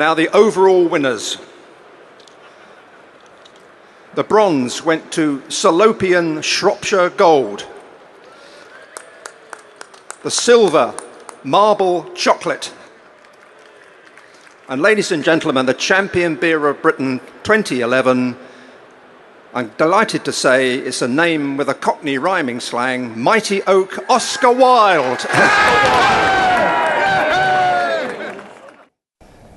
Now the overall winners. The bronze went to Salopian Shropshire Gold. The silver, Marble Chocolate. And ladies and gentlemen, the champion beer of Britain 2011, I'm delighted to say it's a name with a Cockney rhyming slang, Mighty Oak Oscar Wilde.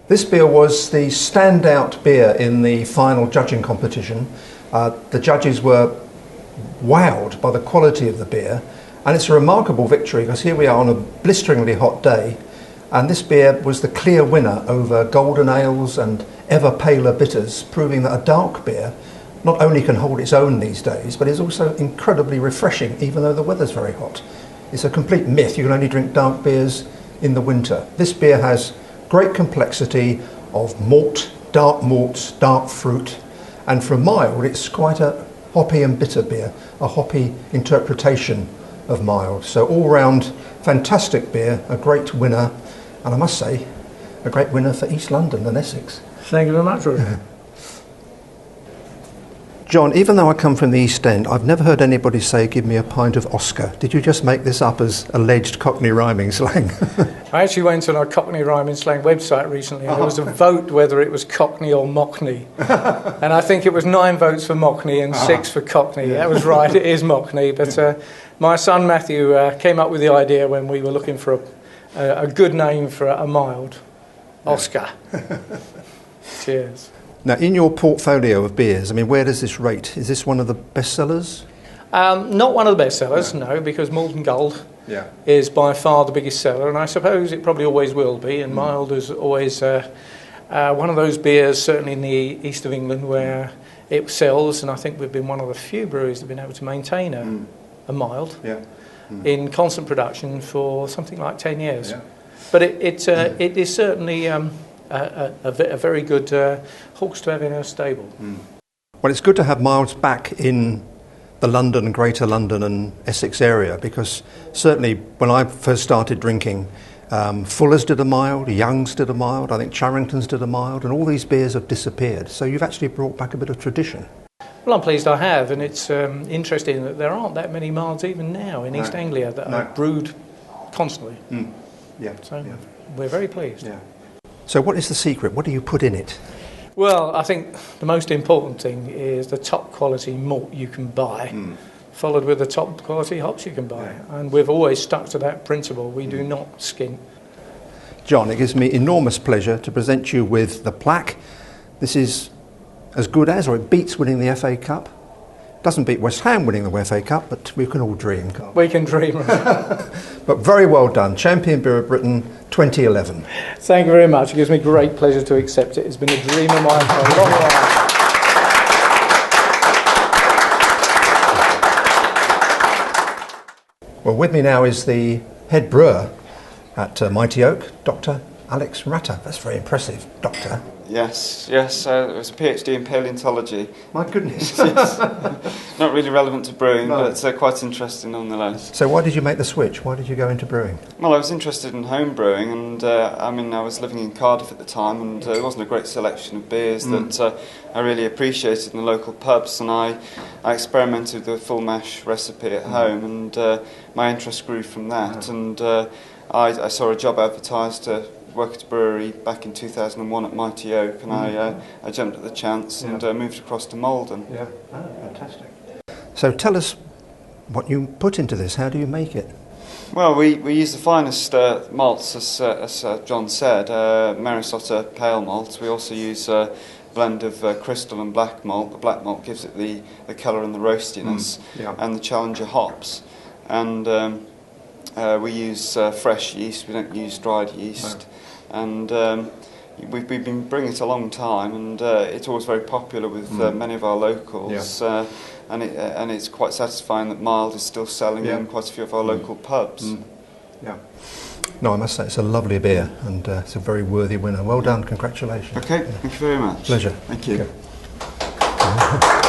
This beer was the standout beer in the final judging competition. The judges were wowed by the quality of the beer, and it's a remarkable victory because here we are on a blisteringly hot day, and this beer was the clear winner over golden ales and ever paler bitters, proving that a dark beer not only can hold its own these days, but is also incredibly refreshing even though the weather's very hot. It's a complete myth, you can only drink dark beers in the winter. This beer has great complexity of malt, dark malts, dark fruit, and for a mild it's quite a hoppy and bitter beer, a hoppy interpretation of mild. So all round fantastic beer, a great winner, and I must say a great winner for East London and Essex. Thank you very much, Rutter. John, even though I come from the East End, I've never heard anybody say, give me a pint of Oscar. Did you just make this up as alleged Cockney rhyming slang? I actually went on a Cockney rhyming slang website recently, and there was a vote whether it was Cockney or Mockney. And I think it was 9 votes for Mockney and 6 for Cockney. Yeah. That was right, it is Mockney. But my son Matthew came up with the idea when we were looking for a good name for a mild. Oscar. Cheers. Now, in your portfolio of beers, I mean, where does this rate? Is this one of the best sellers? Not one of the best sellers, no, because Maldon Gold is by far the biggest seller, and I suppose it probably always will be, and mild is always one of those beers, certainly in the east of England, where it sells, and I think we've been one of the few breweries that have been able to maintain a mild in constant production for something like 10 years. Yeah. But it is certainly a very good horse to have in our stable. Well, it's good to have milds back in the London, Greater London and Essex area, because certainly when I first started drinking, Fuller's did a mild, Young's did a mild, I think Charrington's did a mild, and all these beers have disappeared. So you've actually brought back a bit of tradition. Well, I'm pleased I have, and it's interesting that there aren't that many milds even now in East Anglia that are brewed constantly. So we're very pleased. Yeah. So what is the secret? What do you put in it? Well, I think the most important thing is the top quality malt you can buy, followed with the top quality hops you can buy. Yeah. And we've always stuck to that principle. We do not skint. John, it gives me enormous pleasure to present you with the plaque. This is as good as, or it beats winning the FA Cup. Doesn't beat West Ham winning the FA Cup, but we can all dream, can't we? We can dream. But very well done. Champion Beer of Britain 2011. Thank you very much. It gives me great pleasure to accept it. It's been a dream of mine for a long while. Well, with me now is the head brewer at Mighty Oak, Dr. Alex Rutter. That's very impressive, Doctor. Yes, it was a PhD in paleontology. My goodness. Yes. Not really relevant to brewing, but quite interesting nonetheless. So why did you make the switch? Why did you go into brewing? Well, I was interested in home brewing, and I was living in Cardiff at the time, and there wasn't a great selection of beers that I really appreciated in the local pubs, and I experimented with the full mash recipe at home, and my interest grew from that, and I saw a job advertised to work at a brewery back in 2001 at Mighty Oak, and I jumped at the chance and moved across to Maldon. Yeah, fantastic. So tell us what you put into this. How do you make it? Well, we use the finest malts, as John said, Maris Otter pale malt. We also use a blend of crystal and black malt. The black malt gives it the colour and the roastiness, and the Challenger hops. And we use fresh yeast, we don't use dried yeast. And we've been brewing it a long time, and it's always very popular with many of our locals. And it's quite satisfying that mild is still selling in quite a few of our local pubs. Yeah. No, I must say it's a lovely beer, and it's a very worthy winner. Well done, congratulations. Okay, thank you very much. Pleasure. Thank you. Okay.